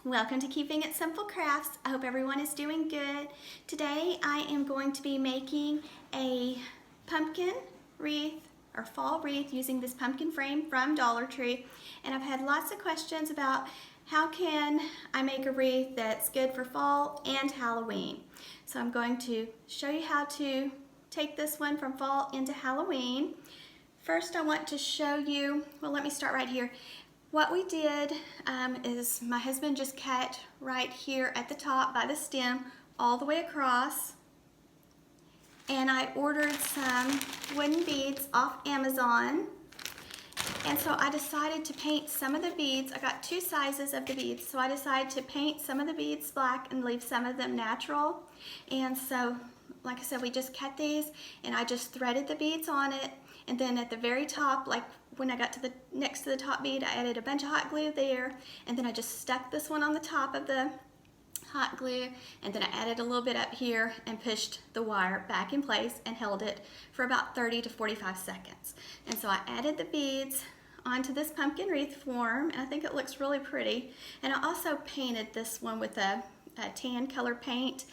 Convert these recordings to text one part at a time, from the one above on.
Welcome to Keeping It Simple Crafts. I hope everyone is doing good. Today I am going to be making a pumpkin wreath or fall wreath using this pumpkin frame from Dollar Tree. And I've had lots of questions about how can I make a wreath that's good for fall and Halloween. So I'm going to show you how to take this one from fall into Halloween. First I want to show you, well, let me start right here. What we did is my husband just cut right here at the top by the stem all the way across, and I ordered some wooden beads off Amazon, and so I decided to paint some of the beads. I got two sizes of the beads, so I decided to paint some of the beads black and leave some of them natural. And so, like I said, we just cut these and I just threaded the beads on it, and then at the very top, like when I got to the next to the top bead, I added a bunch of hot glue there, and then I just stuck this one on the top of the hot glue, and then I added a little bit up here and pushed the wire back in place and held it for about 30 to 45 seconds. And so I added the beads onto this pumpkin wreath form, and I think it looks really pretty. And I also painted this one with a tan color paint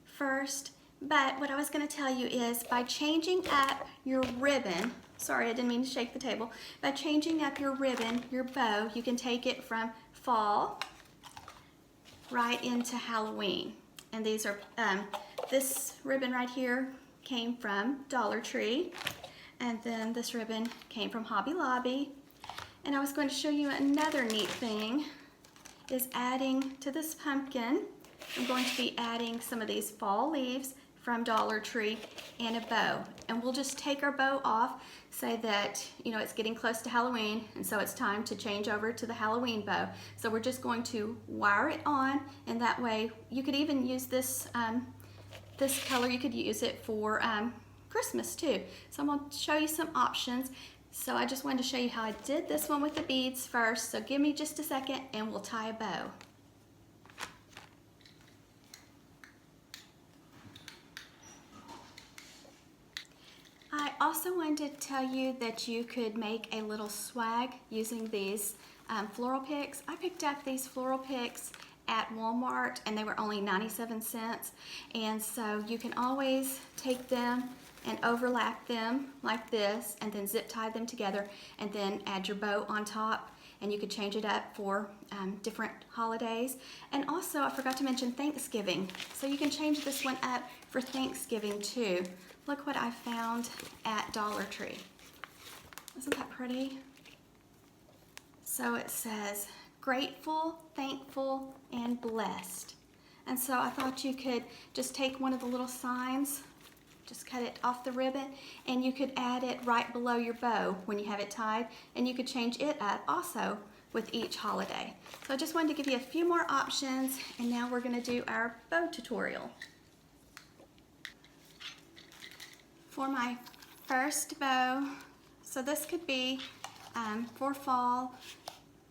first. But what I was going to tell you is by changing up your ribbon, sorry, I didn't mean to shake the table. By changing up your ribbon, your bow, you can take it from fall right into Halloween. And these are, this ribbon right here came from Dollar Tree, and then this ribbon came from Hobby Lobby. And I was going to show you another neat thing is adding to this pumpkin. I'm going to be adding some of these fall leaves from Dollar Tree and a bow. And we'll just take our bow off, say that, you know, it's getting close to Halloween, and so it's time to change over to the Halloween bow. So we're just going to wire it on, and that way you could even use this, this color, you could use it for Christmas too. So I'm going to show you some options. So I just wanted to show you how I did this one with the beads first. So give me just a second and we'll tie a bow. I also wanted to tell you that you could make a little swag using these floral picks. I picked up these floral picks at Walmart and they were only 97 cents. And so you can always take them and overlap them like this and then zip tie them together and then add your bow on top, and you could change it up for different holidays. And also I forgot to mention Thanksgiving. So you can change this one up for Thanksgiving too. Look what I found at Dollar Tree. Isn't that pretty? So it says, grateful, thankful, and blessed. And so I thought you could just take one of the little signs, just cut it off the ribbon, and you could add it right below your bow when you have it tied, and you could change it up also with each holiday. So I just wanted to give you a few more options, and now we're going to do our bow tutorial. For my first bow, so this could be for fall,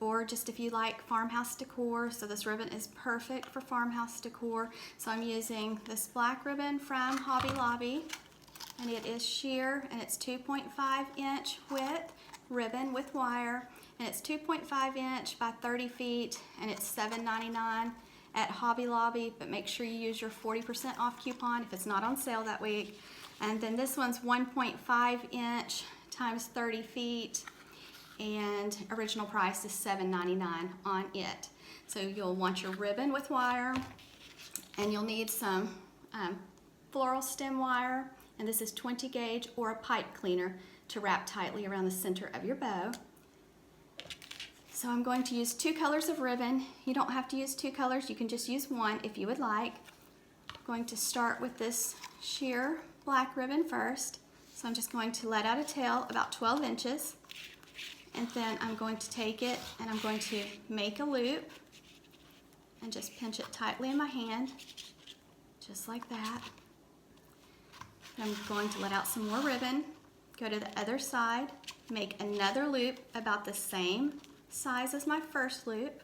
or just if you like farmhouse decor. So this ribbon is perfect for farmhouse decor. So I'm using this black ribbon from Hobby Lobby, and it is sheer, and it's 2.5 inch width ribbon with wire, and it's 2.5 inch by 30 feet, and it's $7.99 at Hobby Lobby, but make sure you use your 40% off coupon if it's not on sale that week. And then this one's 1.5 inch times 30 feet, and original price is $7.99 on it. So you'll want your ribbon with wire, and you'll need some floral stem wire, and this is 20 gauge or a pipe cleaner to wrap tightly around the center of your bow. So I'm going to use two colors of ribbon. You don't have to use two colors, you can just use one if you would like. I'm going to start with this sheer black ribbon first. So I'm just going to let out a tail about 12 inches. And then I'm going to take it and I'm going to make a loop and just pinch it tightly in my hand, just like that. I'm going to let out some more ribbon, go to the other side, make another loop about the same size as my first loop,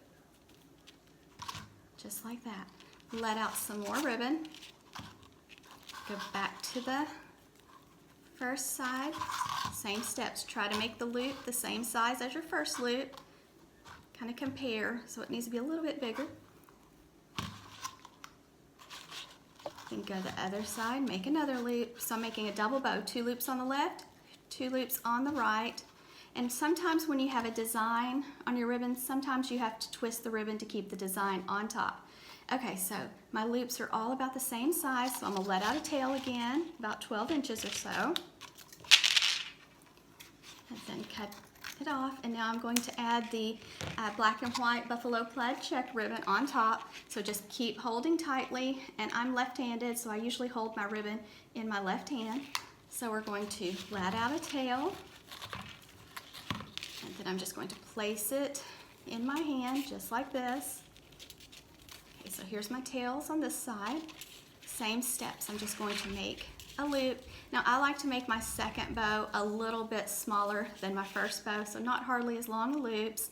just like that. Let out some more ribbon, go back to the first side, same steps. Try to make the loop the same size as your first loop. Kind of compare, so it needs to be a little bit bigger. Then go the other side, make another loop. So I'm making a double bow, 2 loops on the left, 2 loops on the right. And sometimes when you have a design on your ribbon, sometimes you have to twist the ribbon to keep the design on top. Okay, so my loops are all about the same size, so I'm gonna let out a tail again, about 12 inches or so. And then cut it off, and now I'm going to add the black and white buffalo plaid check ribbon on top. So just keep holding tightly, and I'm left-handed, so I usually hold my ribbon in my left hand. So we're going to let out a tail, and then I'm just going to place it in my hand just like this. Okay, so here's my tails on this side. Same steps, I'm just going to make a loop. Now I like to make my second bow a little bit smaller than my first bow, so not hardly as long loops.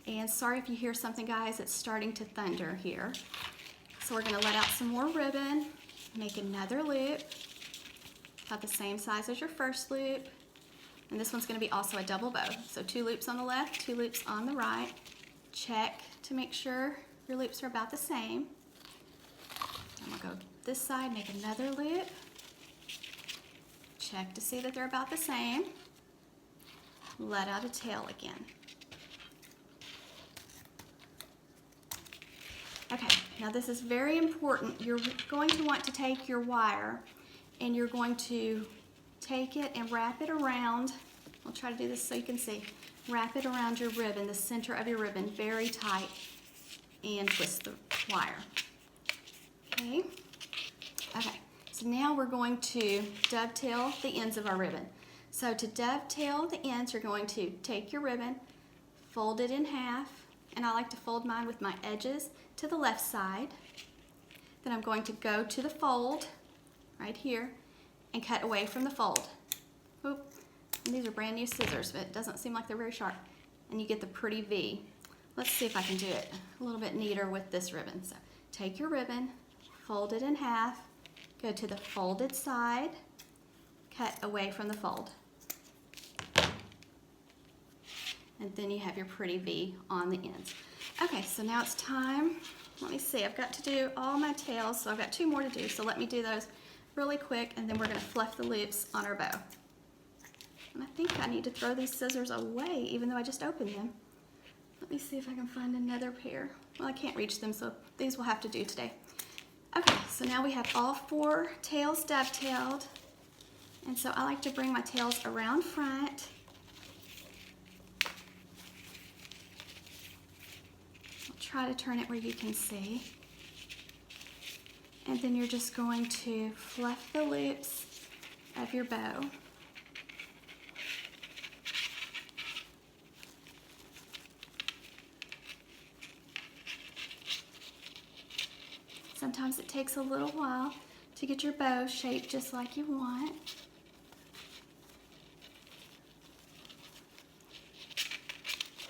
And sorry if you hear something, guys, it's starting to thunder here. So we're gonna let out some more ribbon, make another loop, about the same size as your first loop. And this one's gonna be also a double bow. So 2 loops on the left, 2 loops on the right. Check to make sure your loops are about the same. I'm gonna go this side, make another loop. Check to see that they're about the same. Let out a tail again. Okay, now this is very important. You're going to want to take your wire and you're going to take it and wrap it around. I'll try to do this so you can see. Wrap it around your ribbon, the center of your ribbon, very tight, and twist the wire. Okay? Okay. So now we're going to dovetail the ends of our ribbon. So to dovetail the ends, you're going to take your ribbon, fold it in half, and I like to fold mine with my edges to the left side. Then I'm going to go to the fold right here and cut away from the fold. Oop. And these are brand new scissors, but it doesn't seem like they're very sharp. And you get the pretty V. Let's see if I can do it a little bit neater with this ribbon. So take your ribbon, fold it in half, go to the folded side, cut away from the fold. And then you have your pretty V on the ends. Okay, so now it's time. Let me see, I've got to do all my tails, so I've got 2 more to do, so let me do those really quick, and then we're gonna fluff the loops on our bow. And I think I need to throw these scissors away, even though I just opened them. Let me see if I can find another pair. Well, I can't reach them, so these will have to do today. Okay, so now we have all 4 tails dovetailed. And so I like to bring my tails around front. I'll try to turn it where you can see. And then you're just going to fluff the loops of your bow. Sometimes it takes a little while to get your bow shaped just like you want.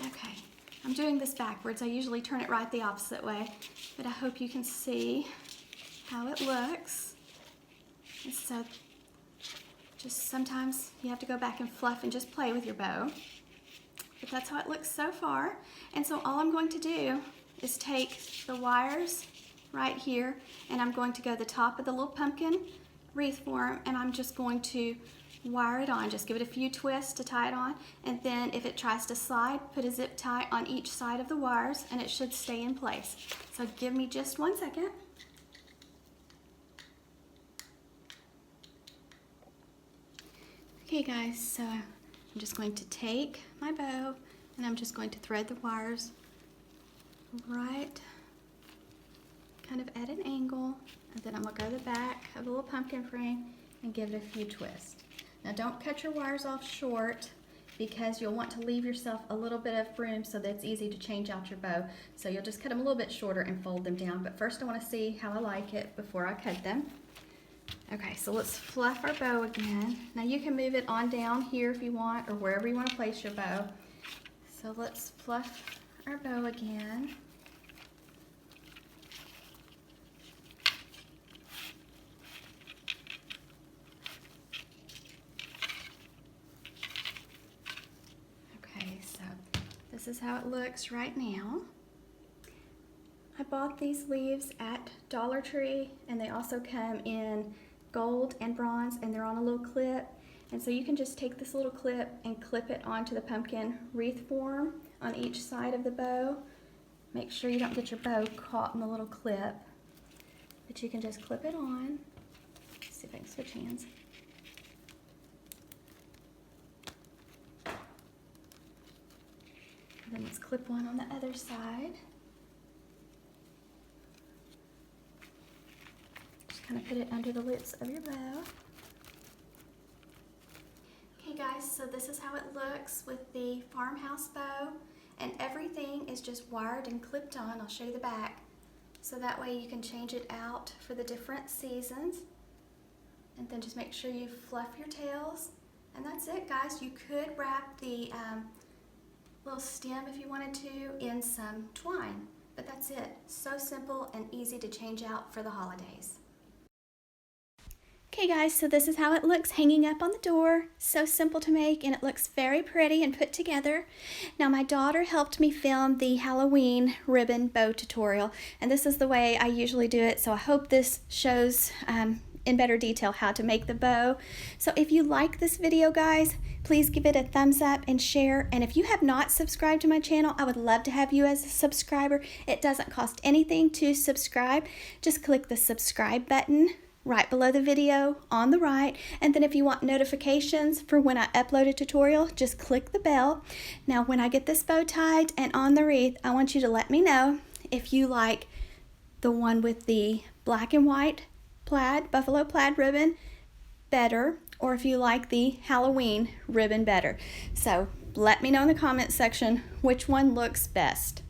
Okay, I'm doing this backwards. I usually turn it right the opposite way, but I hope you can see how it looks. And so just sometimes you have to go back and fluff and just play with your bow. But that's how it looks so far. And so all I'm going to do is take the wires right here, and I'm going to go to the top of the little pumpkin wreath form, and I'm just going to wire it on. Just give it a few twists to tie it on, and then if it tries to slide, put a zip tie on each side of the wires, and it should stay in place. So give me just 1 second. Okay guys, so I'm just going to take my bow, and I'm just going to thread the wires right kind of at an angle, and then I'm going to go to the back of the little pumpkin frame and give it a few twists. Now don't cut your wires off short, because you'll want to leave yourself a little bit of room so that it's easy to change out your bow. So you'll just cut them a little bit shorter and fold them down, but first I want to see how I like it before I cut them. Okay, so let's fluff our bow again. Now you can move it on down here if you want, or wherever you want to place your bow. So let's fluff our bow again. This is how it looks right now. I bought these leaves at Dollar Tree, and they also come in gold and bronze, and they're on a little clip. And so you can just take this little clip and clip it onto the pumpkin wreath form on each side of the bow. Make sure you don't get your bow caught in the little clip, but you can just clip it on. Let's see if I can switch hands. And then let's clip one on the other side. Just kind of put it under the lips of your bow. Okay guys, so this is how it looks with the farmhouse bow, and everything is just wired and clipped on. I'll show you the back. So that way you can change it out for the different seasons. And then just make sure you fluff your tails. And that's it, guys. You could wrap the little stem if you wanted to in some twine, but that's it. So simple and easy to change out for the holidays. Okay guys, so this is how it looks hanging up on the door. So simple to make, and it looks very pretty and put together. Now my daughter helped me film the Halloween ribbon bow tutorial, and this is the way I usually do it, so I hope this shows in better detail how to make the bow. So if you like this video, guys, please give it a thumbs up and share. And if you have not subscribed to my channel, I would love to have you as a subscriber. It doesn't cost anything to subscribe. Just click the subscribe button right below the video on the right, and then if you want notifications for when I upload a tutorial, just click the bell. Now when I get this bow tied and on the wreath, I want you to let me know if you like the one with the black and white plaid, buffalo plaid ribbon better, or if you like the Halloween ribbon better. So let me know in the comment section which one looks best.